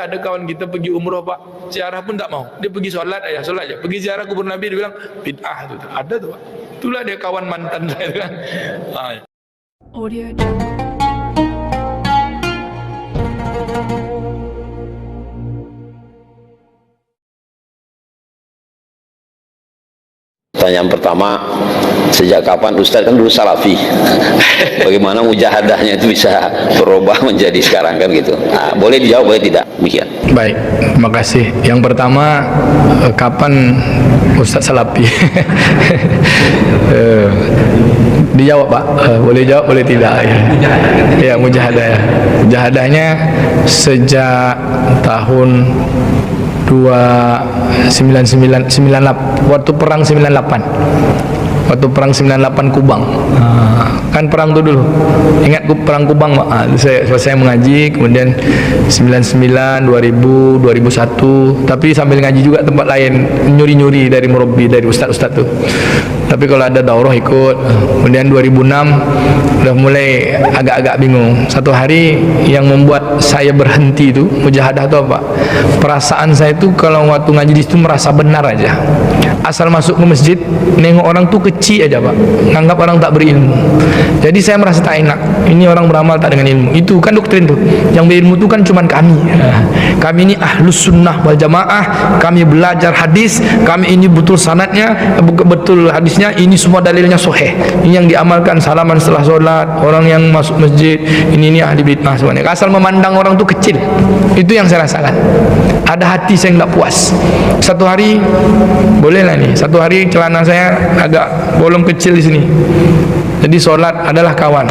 Ada kawan kita pergi umroh Pak, ziarah pun tak mau. Dia pergi sholat aja. Pergi ziarah kubur Nabi, dia bilang bid'ah tu. Ada tu Pak. Itulah dia kawan mantan saya tu kan. Audio Jungle. Pertanyaan pertama, sejak kapan Ustadz kan dulu salafi, bagaimana mujahadahnya itu bisa berubah menjadi sekarang kan gitu. Nah, boleh dijawab, boleh tidak, demikian. Baik, terima kasih. Yang pertama, kapan Ustadz salafi? Dijawab Pak, boleh jawab, boleh tidak. Ya, mujahadah ya. Mujahadahnya sejak tahun 98, waktu perang 98, waktu perang 98 Kubang. Kan perang itu dulu, ingat perang Kubang Pak. Saya mengaji, kemudian 99, 2000, 2001, tapi sambil ngaji juga tempat lain, nyuri-nyuri dari murabbi, dari ustaz-ustaz tuh. Tapi kalau ada daurah ikut. Kemudian 2006 udah mulai agak-agak bingung. Satu hari yang membuat saya berhenti itu mujahadah itu apa? Perasaan saya itu kalau waktu ngaji di situ merasa benar aja. Asal masuk ke masjid, nengok orang tuh kecil aja Pak, nganggap orang tak berilmu. Jadi saya merasa tak enak. Ini orang beramal tak dengan ilmu. Itu kan doktrin tuh. Yang berilmu itu kan cuman kami. Kami ini ahlus sunnah wal jamaah. Kami belajar hadis. Kami ini betul sanadnya, betul hadisnya. Ini semua dalilnya sahih. Ini yang diamalkan, salaman setelah sholat, orang yang masuk masjid. Ini ahli bid'ah semuanya. Asal memandang orang tuh kecil. Itu yang saya rasakan. Ada hati saya nggak puas. Satu hari boleh lah nih. Satu hari celana saya agak bolong kecil di sini. Jadi sholat adalah kawan.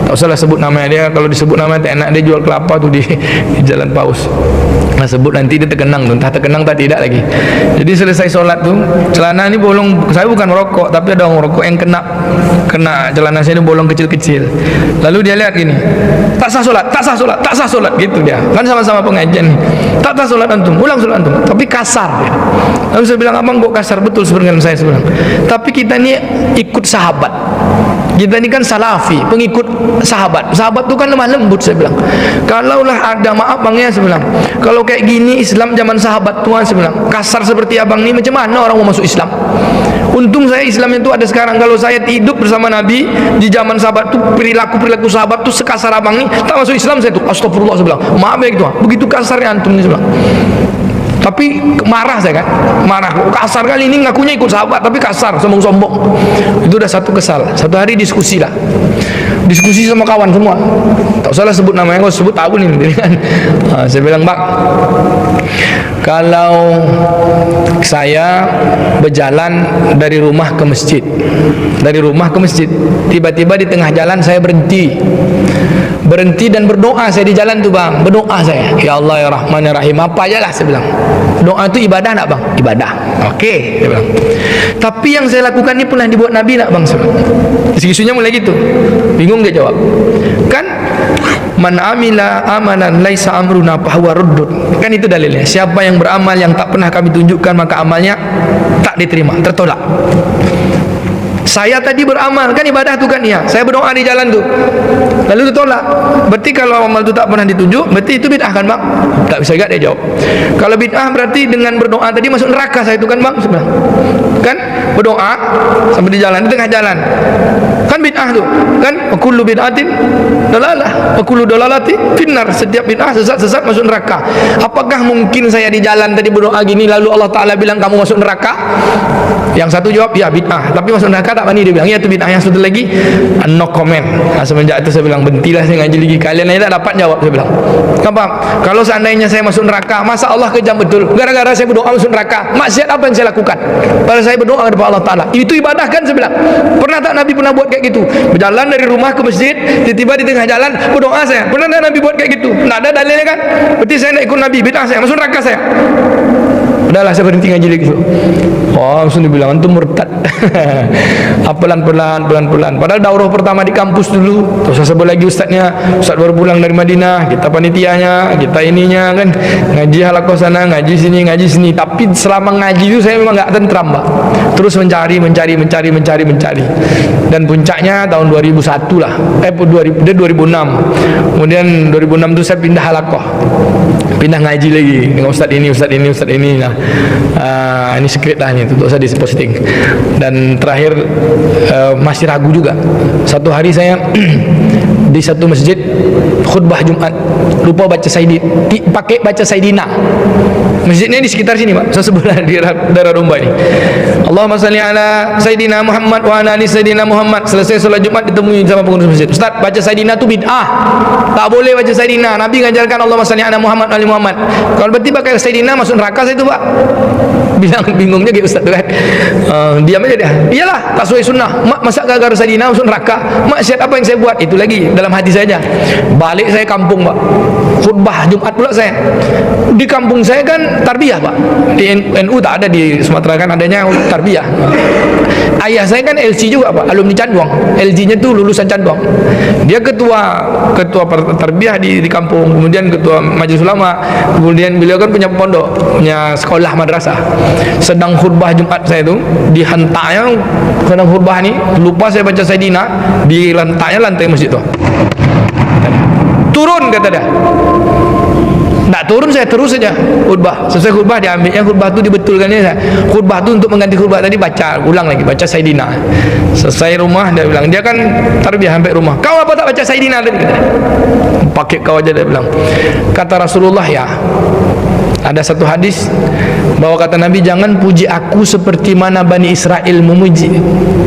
Tak usahlah sebut nama dia. Kalau disebut nama tak enak, dia jual kelapa tuh di Jalan Paus. Nah, sebut nanti dia terkenang tuh. Entah terkenang tak tidak lagi. Jadi selesai sholat tuh, celana ini bolong. Saya bukan merokok, tapi ada orang merokok yang kena celana saya ini bolong kecil-kecil. Lalu dia lihat gini, tak sah sholat gitu dia. Kan sama-sama pengajian nih. Tak sah sholat antum, ulang sholat antum. Tapi kasar. Lalu saya bilang, abang kok kasar? Betul sebenarnya saya bilang. Tapi kita ini ikut sahabat. Kita ini kan salafi, pengikut sahabat. Sahabat itu kan lemah lembut, saya bilang. Kalaulah ada, maaf bang ya, saya bilang, kalau kayak gini Islam zaman sahabat Tuhan, saya bilang, kasar seperti abang ini, macam mana orang mau masuk Islam? Untung saya Islam itu ada sekarang. Kalau saya hidup bersama Nabi di zaman sahabat itu, perilaku sahabat itu sekasar abang ini, tak masuk Islam saya tuh. Astagfirullah, saya bilang, maaf ya gitu. Begitu kasarnya antum ini, saya bilang. Tapi marah saya kan, marah, kasar kali ini, ngakunya ikut sahabat tapi kasar, sombong-sombong. Itu udah satu kesal. Satu hari diskusi lah, diskusi sama kawan semua, tak usahlah sebut namanya, kalau sebut tahu nih kan. Saya bilang, Bang, kalau saya berjalan dari rumah ke masjid, tiba-tiba di tengah jalan saya berhenti dan berdoa saya di jalan tuh Bang, berdoa saya, ya Allah ya Rahman ya Rahim, apa aja lah saya bilang. Doa itu ibadah nak Bang? Ibadah. Oke, saya bilang. Tapi yang saya lakukan ini pernah dibuat Nabi nak Bang? Isunya mulai gitu. Bingung dia jawab. Kan man amila amalan laisa amruna fahuwa ruddun. Kan itu dalilnya. Siapa yang beramal yang tak pernah kami tunjukkan, maka amalnya tak diterima, tertolak. Saya tadi beramal, kan ibadah tu kan ya. Saya berdoa di jalan tu, lalu ditolak. Berarti kalau amal tu tak pernah ditunjuk, berarti itu bid'ah kan Bang? Tak bisa dia jawab. Kalau bid'ah berarti dengan berdoa tadi masuk neraka saya itu kan Bang? Sebenarnya kan berdoa sampai di jalan, di tengah jalan, kan bid'ah tu kan? Wa kullu bid'atin dalalah, wa kullu dalalati finnar. Setiap bid'ah sesat masuk neraka. Apakah mungkin saya di jalan tadi berdoa gini lalu Allah Ta'ala bilang kamu masuk neraka? Yang satu jawab ya bid'ah, tapi masuk neraka tak berani, dia bilang ya itu bid'ah. Yang satu lagi no comment. Semenjak itu saya bilang berhentilah saya ngaji lagi, kalian aja tak dapat jawab. Saya bilang, kenapa? Kalau seandainya saya masuk neraka, masa Allah kejam betul gara-gara saya berdoa masuk neraka? Maksiat apa yang saya lakukan? Padahal saya berdoa kepada Allah Ta'ala, itu ibadah kan? Saya bilang, pernah tak Nabi pernah buat kayak gitu? Berjalan dari rumah ke masjid, tiba-tiba di tengah jalan berdoa saya, pernah tak Nabi buat kayak gitu? Tak ada dalilnya kan? Berarti saya nak ikut Nabi, bid'ah saya, masuk neraka saya. Udahlah saya berhenti ngaji lagi. Oh, langsung dibilang antum murtad. Pelan-pelan. Padahal daurah pertama di kampus dulu. Terus saya sebut lagi ustaznya, ustaz baru pulang dari Madinah, kita panitianya, kita ininya kan, ngaji halaqah sana, ngaji sini. Tapi selama ngaji itu saya memang enggak tentram, Pak. Terus mencari. Dan puncaknya tahun 2001 lah. 2006. Kemudian 2006 itu saya pindah halaqah. Pindah ngaji lagi dengan ustaz ini. Nah, ini secret lah ini, untuk saya diposting. Dan terakhir masih ragu juga. Satu hari saya di satu masjid khutbah Jumat, lupa baca pakai baca Sayyidina. Masjidnya di sekitar sini, Pak, sebelah di daerah Domba ini. Allahumma salli ala Sayyidina Muhammad wa ala ali Sayyidina Muhammad. Selesai sholat Jumat ditemui sama pengurus masjid. Ustaz, baca Sayyidina itu bid'ah. Tak boleh baca Sayyidina. Nabi ngajarkan Allahumma salli ala Muhammad wa ali Muhammad. Kalau berarti pakai Sayyidina masuk neraka saya itu, Pak. Bilang bingungnya kayak ustaz tu kan. Diam aja dia. Iyalah, tak sesuai sunnah. Mak masa gara-gara Sayyidina masuk neraka? Maksiat apa yang saya buat? Itu lagi dalam hati saja. Balik saya kampung, Pak. Khutbah Jumat pula saya. Di kampung saya kan tarbiyah, Pak. Di NU tak ada, di Sumatera kan adanya tarbiyah. Ayah saya kan LC juga, Pak, alumni Canduang. LG-nya tu lulusan Canduang. Dia ketua tarbiyah di kampung, kemudian ketua majelis ulama, kemudian beliau kan punya pondok, punya sekolah madrasah. Sedang khutbah Jumat saya tu, dihentaknya sedang khutbah ni, lupa saya baca Sayyidina, di lantai masjid tu. Turun kata dia. Tak turun, saya terus saja khutbah. Selesai khutbah diambilnya khutbah tu, dibetulkannya saya. Khutbah tu untuk mengganti khutbah tadi baca ulang lagi, baca Sayyidina. Selesai rumah dia bilang, dia kan tarbiyah sampai rumah. Kau apa tak baca Sayyidina tadi? Pakai kau aja, dia bilang. Kata Rasulullah, ya, ada satu hadis bahwa kata Nabi, jangan puji aku seperti mana Bani Israel memuji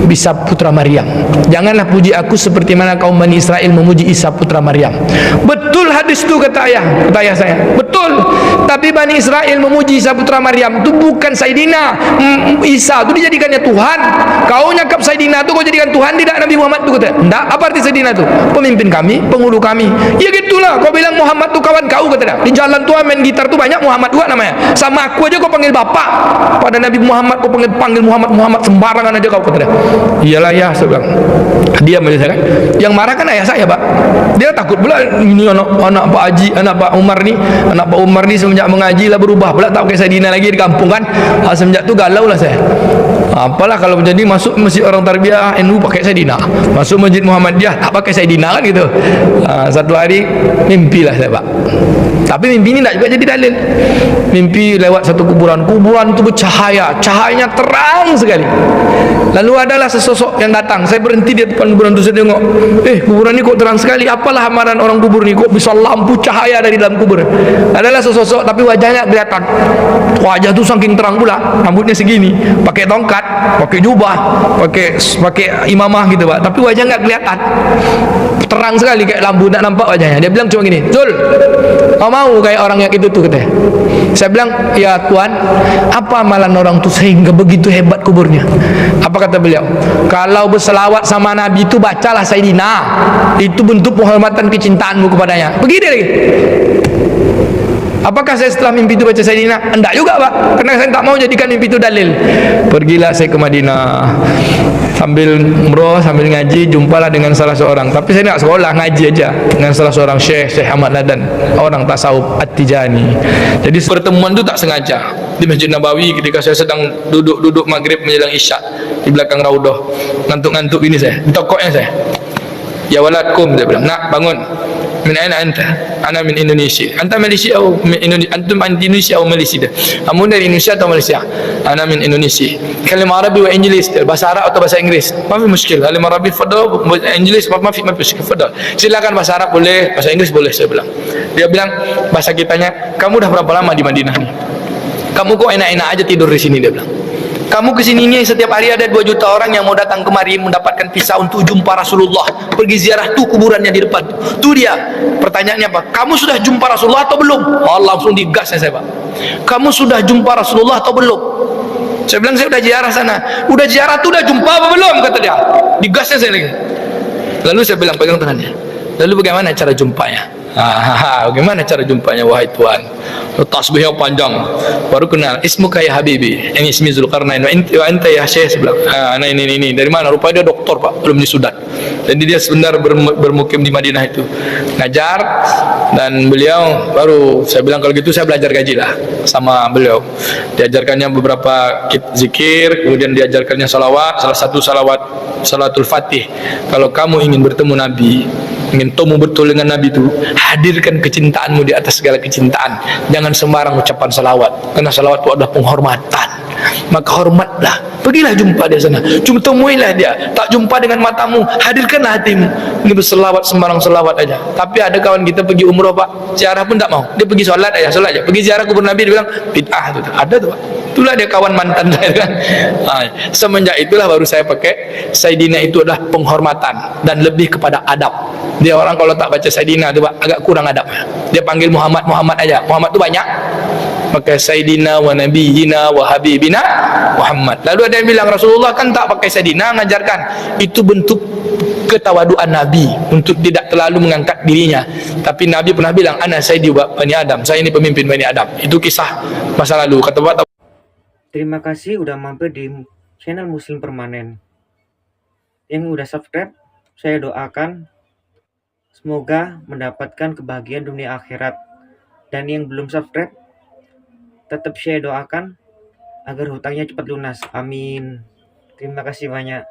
Isa putra Maryam. Janganlah puji aku seperti mana kaum Bani Israel memuji Isa putra Maryam. Betul hadis itu, kata ayah saya. Betul. Tapi Bani Israel memuji Isa putra Maryam itu bukan Sayyidina. Isa itu dijadikannya Tuhan. Kau nyakap Sayyidina itu kau jadikan Tuhan, tidak Nabi Muhammad itu, kata. Enggak, apa arti Sayyidina itu? Pemimpin kami, penghulu kami. Ya gitulah, kau bilang Muhammad itu kawan kau, kata dia. Di jalan tua main gitar tu banyak Muhammad juga namanya. Sama aku aja kau panggil bapak. Pada Nabi Muhammad kau panggil Muhammad sembarangan aja kau, kata dia. Iyalah ya, saya bilang. Diam aja saya kan. Yang marah kan ayah saya, Pak. Dia takut pula ini anak Pak Haji, anak Pak Umar ni semenjak mengaji lah berubah pula, tak pakai Sayyidina lagi di kampung kan. Semenjak tu galau lah saya. Apalah kalau menjadi masuk masjid orang tarbiyah NU pakai Sayyidina, masuk masjid Muhammadiyah tak pakai Sayyidina kan gitu. Satu hari mimpilah saya, Pak. Tapi mimpi ini tak juga jadi dalil. Mimpi lewat satu kuburan itu bercahaya, cahayanya terang sekali. Lalu adalah sesosok yang datang. Saya berhenti di depan kuburan itu, saya tengok, kuburan ini kok terang sekali. Apalah amaran orang kubur ni, kok bisa lampu cahaya dari dalam kubur. Adalah sesosok tapi wajahnya kelihatan. Wajah tu saking terang pula, rambutnya segini, pakai tongkat, pakai jubah, pakai imamah gitu, Pak. Tapi wajah enggak kelihatan. Terang sekali kayak lampu, nak nampak wajahnya. Dia bilang cuma gini, "Zul, kau mau kayak orang yang itu tuh," katanya. Saya bilang, "Ya Tuhan, apa amalan orang tu sehingga begitu hebat kuburnya?" Apa kata beliau? "Kalau berselawat sama Nabi itu bacalah Sayyidina. Itu bentuk penghormatan kecintaanmu kepadanya." Begini lagi. Apakah saya setelah mimpi itu baca Sayyidina? Enggak juga, Pak. Karena saya tak mau jadikan mimpi itu dalil. Pergilah saya ke Madinah. Sambil umroh, sambil ngaji, jumpalah dengan salah seorang. Tapi saya tidak sekolah, ngaji aja. Dengan salah seorang Syekh Ahmad Ladan, orang tasawuf At-Tijani. Jadi pertemuan itu tak sengaja. Di Masjid Nabawi ketika saya sedang duduk maghrib menjelang isya. Di belakang Raudhah. Ngantuk-ngantuk ini saya. Di tokoknya saya. "Ya waladkum," dia bilang, "Nak, bangun. Min aina anta?" "Ana min Indonesia." "Anta Malaysia atau antum min Indonesia atau Malaysia?" "Kamu dari Indonesia atau Malaysia?" "Ana min Indonesia." "Kalimah Arabi wa Inggris, bahasa Arab atau bahasa Inggris?" "Ma fi muskil. Kalimah Arabi fadal, bahasa Inggris ma fi muskil fadal." "Silakan bahasa Arab boleh, bahasa Inggris boleh," saya bilang. Dia bilang bahasa kitanya, "Kamu dah berapa lama di Madinah ni? Kamu kok enak-enak aja tidur di sini," dia bilang. "Kamu kesini ini setiap hari ada 2 juta orang yang mau datang kemari mendapatkan visa untuk jumpa Rasulullah, pergi ziarah tuh kuburannya di depan tuh dia." Pertanyaannya apa? "Kamu sudah jumpa Rasulullah atau belum?" Allah langsung digasnya saya, Pak. "Kamu sudah jumpa Rasulullah atau belum?" Saya bilang, "Saya udah ziarah sana." "Udah ziarah tuh udah jumpa apa belum?" kata dia. Digasnya saya lagi. Lalu saya bilang, pegang tangannya. "Lalu bagaimana cara jumpanya?" Bagaimana cara jumpanya, wahai Tuhan?" tasbihnya panjang, baru kenal ismuka ya habibi, ini ismi Zulkarnain, wa anta ya syekh. Sebelah anak ini dari mana, rupanya dia doktor Pak, belum di Sudan, dan dia sebentar bermukim di Madinah itu ngajar. Dan beliau baru, saya bilang kalau gitu saya belajar gaji lah sama beliau. Diajarkannya beberapa zikir, kemudian diajarkannya salawat, salah satu salatul fatih. Kalau kamu ingin bertemu Nabi, ingin temu betul dengan Nabi itu, hadirkan kecintaanmu di atas segala kecintaan. Jangan sembarang ucapan salawat, karena salawat itu adalah penghormatan. Maka hormatlah, pergilah jumpa dia sana, cuma temuilah dia, tak jumpa dengan matamu, hadirkanlah hatimu. Ini berselawat, sembarang selawat aja. Tapi ada kawan kita pergi umroh Pak, ziarah pun tak mau, dia pergi sholat aja. Pergi ziarah kubur Nabi, dia bilang bid'ah tuh. Ada tuh Pak, itulah dia kawan mantan saya kan. Semenjak itulah baru saya pakai Sayyidina itu adalah penghormatan dan lebih kepada adab. Dia orang kalau tak baca Sayyidina tu Pak, agak kurang adabnya. Dia panggil Muhammad aja. Muhammad tu banyak. Pakai Sayyidina wa Nabiyina wa Habibina Muhammad. Lalu ada yang bilang Rasulullah kan tak pakai Sayyidina, mengajarkan itu bentuk ketawaduan Nabi untuk tidak terlalu mengangkat dirinya. Tapi Nabi pernah bilang ana sayyidi Bani Adam, saya ini pemimpin Bani Adam. Itu kisah masa lalu. Kata Pak, terima kasih udah mampir di channel Muslim Permanen. Yang udah subscribe, saya doakan semoga mendapatkan kebahagiaan dunia akhirat. Dan yang belum subscribe, tetap saya doakan agar hutangnya cepat lunas. Amin. Terima kasih banyak.